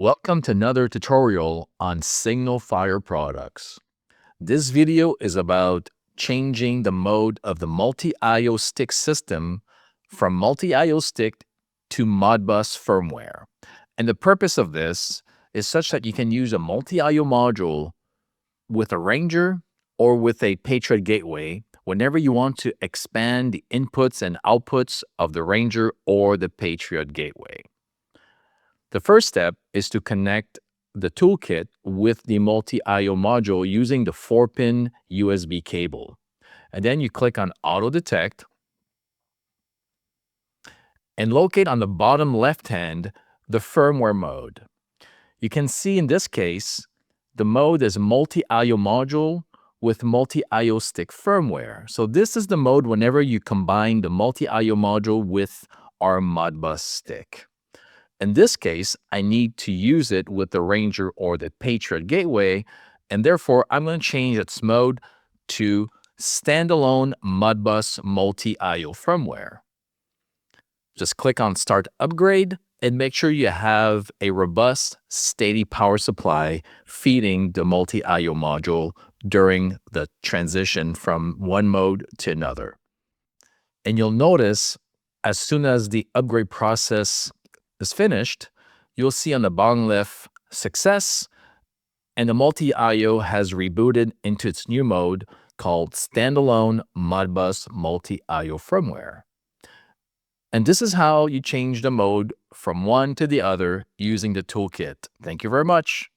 Welcome to another tutorial on SignalFire products. This video is about changing the mode of the MultiIO stick system from MultiIO stick to Modbus firmware. And the purpose of this is such that you can use a MultiIO module with a Ranger or with a PATRIoT gateway whenever you want to expand the inputs and outputs of the Ranger or the PATRIoT gateway. The first step is to connect the toolkit with the MultiIO module using the 4-pin USB cable. And then you click on Auto Detect and locate on the bottom left hand the firmware mode. You can see in this case, the mode is MultiIO module with MultiIO stick firmware. So this is the mode whenever you combine the MultiIO module with our Modbus stick. In this case, I need to use it with the Ranger or the PATRIoT gateway, and therefore I'm going to change its mode to Standalone Modbus MultiIO firmware. Just click on Start Upgrade and make sure you have a robust, steady power supply feeding the MultiIO module during the transition from one mode to another. And you'll notice as soon as the upgrade process is finished, you'll see on the bottom left success, and the MultiIO has rebooted into its new mode called Standalone Modbus MultiIO firmware. And this is how you change the mode from one to the other using the toolkit. Thank you very much.